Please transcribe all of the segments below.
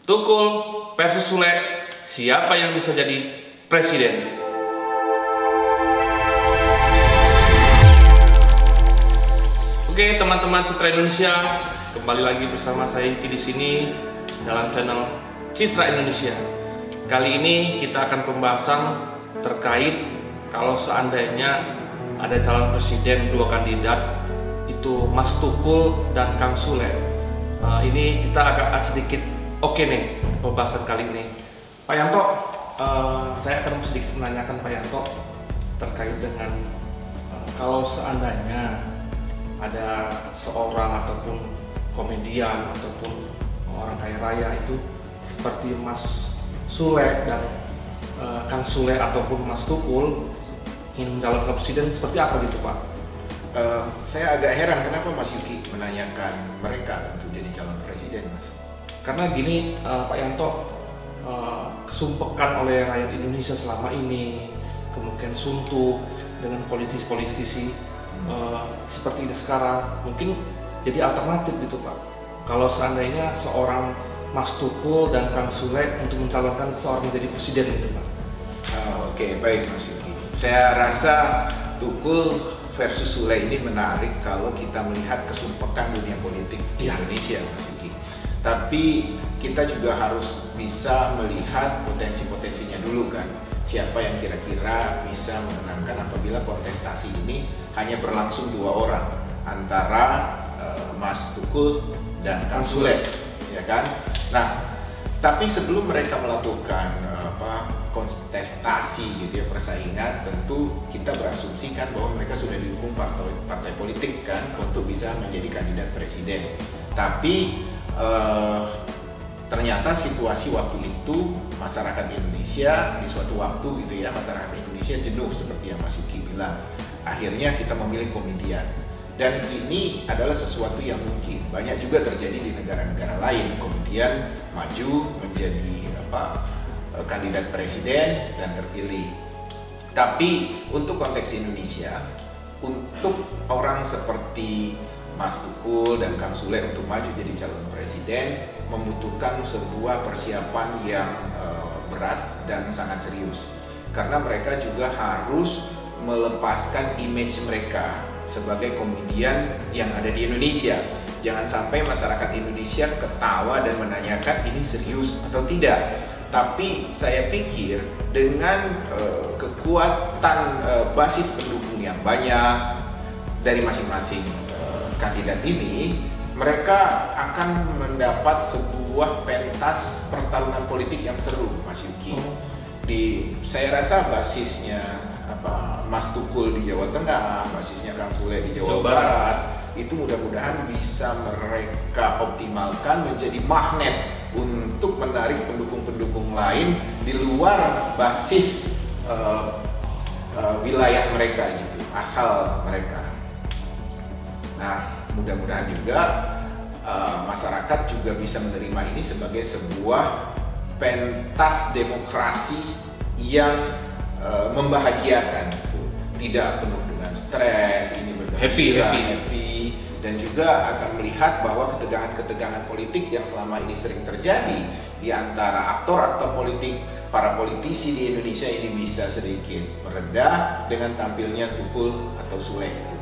Tukul versus Sule, siapa yang bisa jadi presiden? Oke, teman-teman Citra Indonesia, kembali lagi bersama saya Yuki di sini dalam channel Citra Indonesia. Kali ini kita akan pembahasan terkait kalau seandainya ada calon presiden dua kandidat, itu Mas Tukul dan Kang Sule. Ini kita agak sedikit oke nih pembahasan kali ini. Pak Yanto, saya akan sedikit menanyakan Pak Yanto terkait dengan kalau seandainya ada seorang ataupun komedian ataupun orang kaya raya itu seperti Mas Sule dan Kang Sule ataupun Mas Tukul ingin mencalonkan presiden, seperti apa gitu Pak? Saya agak heran kenapa Mas Yuki menanyakan mereka untuk jadi calon presiden, Mas. Karena gini, Pak Yanto, kesumpekan oleh rakyat Indonesia selama ini, kemudian suntuk dengan politisi-politisi seperti ini sekarang, mungkin jadi alternatif gitu Pak. Kalau seandainya seorang Mas Tukul dan Kang Sule untuk mencalonkan seorang menjadi presiden gitu Pak. Oke, baik Mas Yuki. Saya rasa Tukul versus Sule ini menarik kalau kita melihat kesumpekan dunia politik di Indonesia, Mas Yuki. Tapi kita juga harus bisa melihat potensi-potensinya dulu kan. Siapa yang kira-kira bisa memenangkan apabila kontestasi ini hanya berlangsung dua orang antara Mas Tukul dan Kang Sule, ya kan? Nah, tapi sebelum mereka melakukan kontestasi gitu ya, persaingan, tentu kita berasumsikan bahwa mereka sudah didukung partai politik kan untuk bisa menjadi kandidat presiden. Tapi ternyata situasi waktu itu masyarakat Indonesia di suatu waktu gitu ya, masyarakat Indonesia jenuh seperti yang Mas Yuki bilang. Akhirnya kita memilih komedian. Dan ini adalah sesuatu yang mungkin banyak juga terjadi di negara-negara lain. Komedian maju menjadi kandidat presiden dan terpilih. Tapi untuk konteks Indonesia, untuk orang seperti Mas Tukul dan Kang Sule untuk maju jadi calon presiden membutuhkan sebuah persiapan yang berat dan sangat serius, karena mereka juga harus melepaskan image mereka sebagai komedian yang ada di Indonesia. Jangan sampai masyarakat Indonesia ketawa dan menanyakan ini serius atau tidak. Tapi saya pikir dengan kekuatan basis pendukung yang banyak dari masing-masing kandidat ini, mereka akan mendapat sebuah pentas pertarungan politik yang seru, Mas Yuki. Saya rasa basisnya Mas Tukul di Jawa Tengah, basisnya Kang Sule di Jawa Barat, itu mudah-mudahan bisa mereka optimalkan menjadi magnet untuk menarik pendukung-pendukung lain di luar basis wilayah mereka gitu, asal mereka. Nah, mudah-mudahan juga masyarakat juga bisa menerima ini sebagai sebuah pentas demokrasi yang membahagiakan, tidak penuh dengan stres, ini happy, dan juga akan melihat bahwa ketegangan-ketegangan politik yang selama ini sering terjadi di antara aktor-aktor politik, para politisi di Indonesia ini bisa sedikit mereda dengan tampilnya Tukul atau Sule.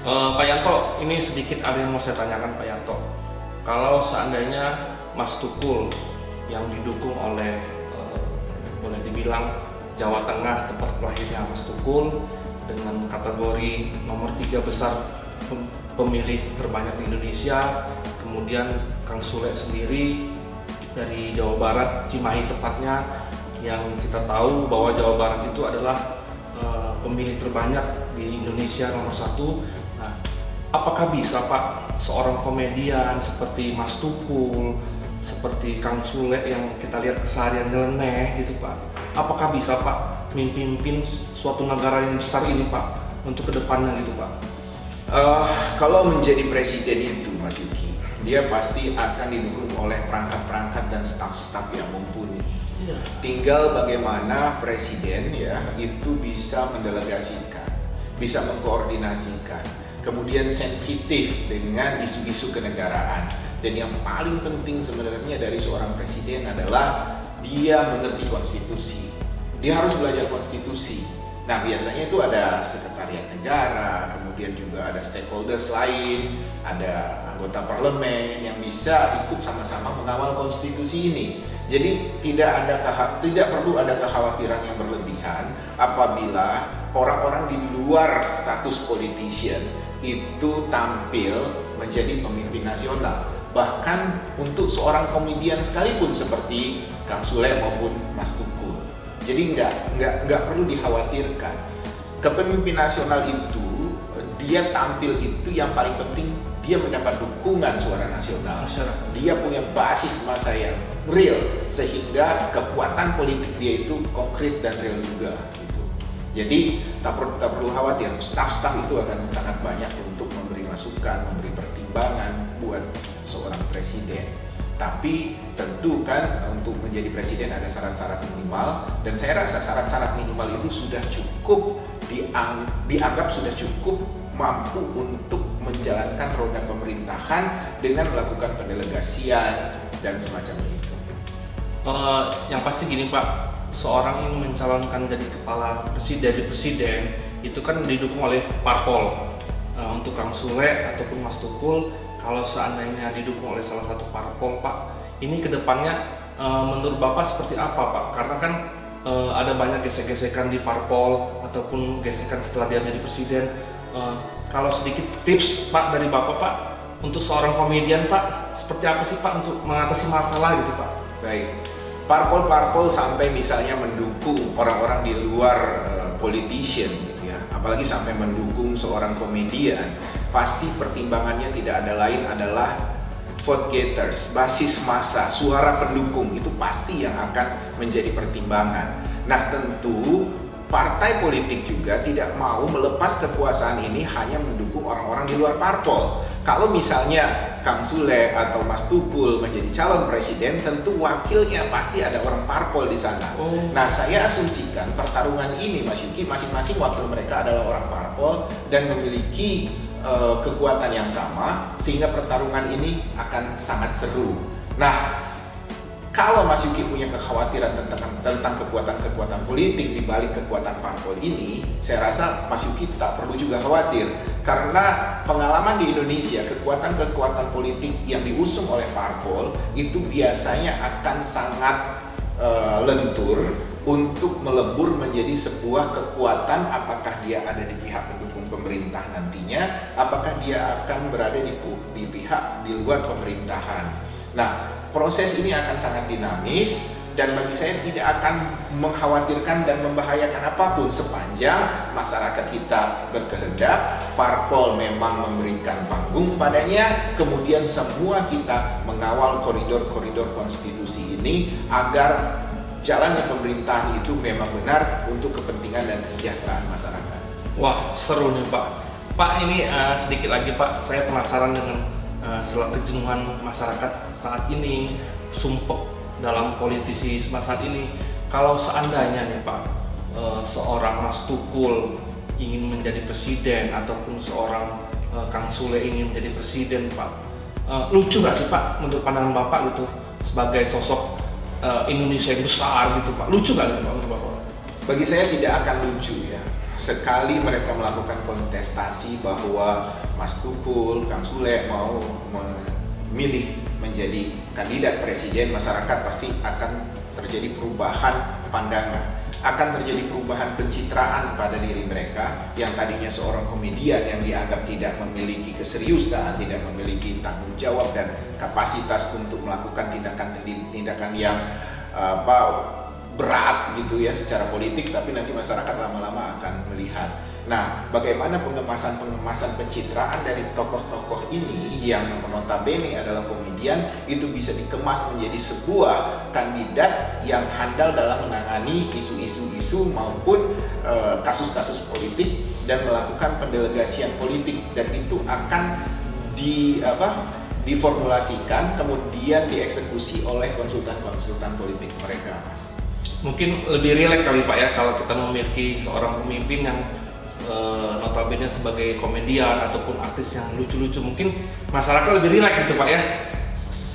Pak Yanto, ini sedikit ada yang mau saya tanyakan Pak Yanto. Kalau seandainya Mas Tukul yang didukung oleh boleh dibilang Jawa Tengah, tempat lahirnya Mas Tukul, dengan kategori nomor 3 besar pemilih terbanyak di Indonesia, kemudian Kang Sule sendiri dari Jawa Barat, Cimahi tepatnya, yang kita tahu bahwa Jawa Barat itu adalah pemilih terbanyak di Indonesia nomor 1. Nah, apakah bisa Pak seorang komedian seperti Mas Tukul, seperti Kang Sule yang kita lihat keseharian nyeleneh gitu Pak, apakah bisa Pak memimpin suatu negara yang besar ini Pak untuk kedepannya gitu Pak? Kalau menjadi presiden itu Mas Yuki, dia pasti akan didukung oleh perangkat-perangkat dan staf-staf yang mumpuni. Tinggal bagaimana presiden ya itu bisa mendelegasikan, bisa mengkoordinasikan, kemudian sensitif dengan isu-isu kenegaraan. Dan yang paling penting sebenarnya dari seorang presiden adalah dia mengerti konstitusi. Dia harus belajar konstitusi. Nah, biasanya itu ada sekretariat negara, kemudian juga ada stakeholders lain, ada anggota parlemen yang bisa ikut sama-sama mengawal konstitusi ini. Jadi tidak perlu ada kekhawatiran yang berlebihan apabila orang-orang di luar status politician itu tampil menjadi pemimpin nasional. Bahkan untuk seorang komedian sekalipun seperti Kang Sule maupun Mas Tukul. Jadi nggak perlu dikhawatirkan. Kepemimpinan nasional itu dia tampil itu yang paling penting, dia mendapat dukungan suara nasional. Dia punya basis massa yang real sehingga kekuatan politik dia itu konkret dan real juga. Gitu. Jadi tak perlu khawatir. Staf-staf itu akan sangat banyak untuk memberi masukan, memberi pertimbangan buat seorang presiden. Tapi tentu kan untuk menjadi presiden ada syarat-syarat minimal, dan saya rasa syarat-syarat minimal itu sudah cukup dianggap sudah cukup mampu untuk menjalankan roda pemerintahan dengan melakukan pendelegasian dan semacam itu. Yang pasti gini Pak, seorang yang mencalonkan jadi kepala presiden itu kan didukung oleh parpol. Untuk Kang Sule ataupun Mas Tukul, kalau seandainya didukung oleh salah satu parpol Pak, ini kedepannya menurut Bapak seperti apa Pak? Karena kan ada banyak gesek-gesekan di parpol ataupun gesekan setelah dia menjadi presiden. Kalau sedikit tips Pak dari Bapak Pak, untuk seorang komedian Pak, seperti apa sih Pak untuk mengatasi masalah gitu Pak? Baik, parpol-parpol sampai misalnya mendukung orang-orang di luar politician, apalagi sampai mendukung seorang komedian, pasti pertimbangannya tidak ada lain adalah vote getters, basis massa, suara pendukung itu pasti yang akan menjadi pertimbangan. Nah, tentu partai politik juga tidak mau melepas kekuasaan ini hanya mendukung orang-orang di luar parpol. Kalau misalnya Kang Sule atau Mas Tukul menjadi calon presiden, tentu wakilnya pasti ada orang parpol di sana. Nah, saya asumsikan pertarungan ini, Mas Yuki, masing-masing wakil mereka adalah orang parpol dan memiliki kekuatan yang sama, sehingga pertarungan ini akan sangat seru. Nah, kalau Mas Yuki punya kekhawatiran tentang kekuatan-kekuatan politik di balik kekuatan parpol ini, saya rasa Mas Yuki tak perlu juga khawatir. Karena pengalaman di Indonesia, kekuatan-kekuatan politik yang diusung oleh parpol itu biasanya akan sangat lentur untuk melebur menjadi sebuah kekuatan, apakah dia ada di pihak pendukung pemerintah nantinya, apakah dia akan berada di pihak di luar pemerintahan. Nah, proses ini akan sangat dinamis dan bagi saya tidak akan mengkhawatirkan dan membahayakan apapun sepanjang masyarakat kita berkehendak, parpol memang memberikan panggung padanya, kemudian semua kita mengawal koridor-koridor konstitusi ini agar jalannya pemerintahan itu memang benar untuk kepentingan dan kesejahteraan masyarakat. Wah, seru nih Pak. Pak, ini sedikit lagi Pak, saya penasaran dengan setelah kejenuhan masyarakat saat ini, sumpek dalam politisi saat ini. Kalau seandainya nih Pak, seorang Mas Tukul ingin menjadi presiden ataupun seorang Kang Sule ingin menjadi presiden Pak, lucu gak sih Pak menurut pandangan Bapak gitu sebagai sosok Indonesia yang besar gitu Pak? Lucu gak gitu Pak menurut Bapak? Bagi saya tidak akan lucu ya. Sekali mereka melakukan kontestasi bahwa Mas Tukul, Kang Sule mau memilih menjadi kandidat presiden, masyarakat pasti akan terjadi perubahan pandangan, akan terjadi perubahan pencitraan pada diri mereka yang tadinya seorang komedian yang dianggap tidak memiliki keseriusan, tidak memiliki tanggung jawab dan kapasitas untuk melakukan tindakan yang berat gitu ya secara politik, tapi nanti masyarakat lama-lama akan melihat. Nah, bagaimana pengemasan pencitraan dari tokoh-tokoh ini yang notabene adalah komedian itu bisa dikemas menjadi sebuah kandidat yang handal dalam menangani isu-isu maupun kasus-kasus politik dan melakukan pendelegasian politik, dan itu akan diformulasikan kemudian dieksekusi oleh konsultan-konsultan politik mereka, Mas. Mungkin lebih rileks kali Pak ya kalau kita memiliki seorang pemimpin yang notabene sebagai komedian ataupun artis yang lucu-lucu, mungkin masyarakat lebih rileks gitu Pak ya.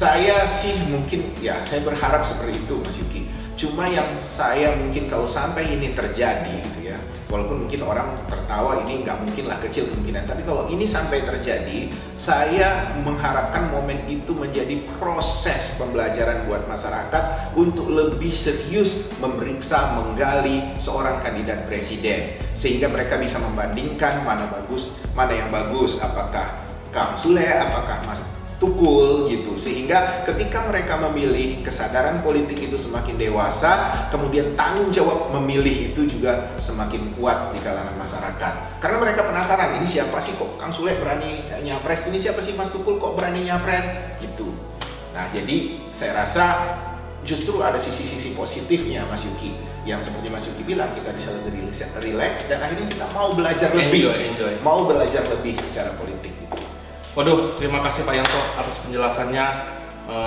Saya sih mungkin ya, saya berharap seperti itu Mas Yuki. Cuma yang saya mungkin kalau sampai ini terjadi gitu ya, walaupun mungkin orang tertawa ini nggak mungkin lah, kecil kemungkinan, tapi kalau ini sampai terjadi, saya mengharapkan momen itu menjadi proses pembelajaran buat masyarakat untuk lebih serius memeriksa, menggali seorang kandidat presiden, sehingga mereka bisa membandingkan mana yang bagus, apakah Kang Sule, apakah Mas Tukul gitu, sehingga ketika mereka memilih, kesadaran politik itu semakin dewasa, kemudian tanggung jawab memilih itu juga semakin kuat di kalangan masyarakat, karena mereka penasaran, ini siapa sih kok Kang Sule berani nyapres, ini siapa sih Mas Tukul kok berani nyapres gitu. Nah, jadi saya rasa justru ada sisi-sisi positifnya Mas Yuki, yang seperti Mas Yuki bilang, kita bisa lebih relax dan akhirnya kita mau belajar lebih, mau belajar lebih secara politik. Waduh, terima kasih Pak Yanto atas penjelasannya.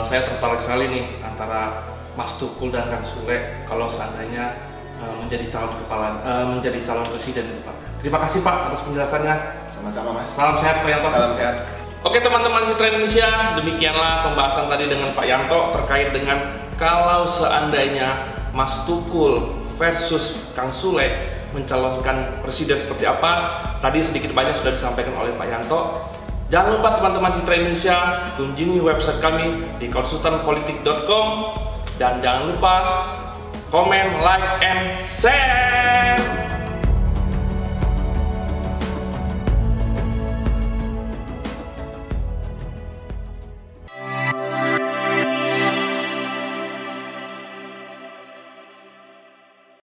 Saya tertarik sekali nih antara Mas Tukul dan Kang Sule kalau seandainya menjadi calon presiden itu Pak. Terima kasih Pak atas penjelasannya. Sama-sama Mas. Salam sehat Pak Yanto. Salam sehat. Oke teman-teman Citra Indonesia, demikianlah pembahasan tadi dengan Pak Yanto terkait dengan kalau seandainya Mas Tukul versus Kang Sule mencalonkan presiden seperti apa. Tadi sedikit banyak sudah disampaikan oleh Pak Yanto. Jangan lupa teman-teman Citra Indonesia kunjungi website kami di konsultanpolitik.com dan jangan lupa komen, like, and share.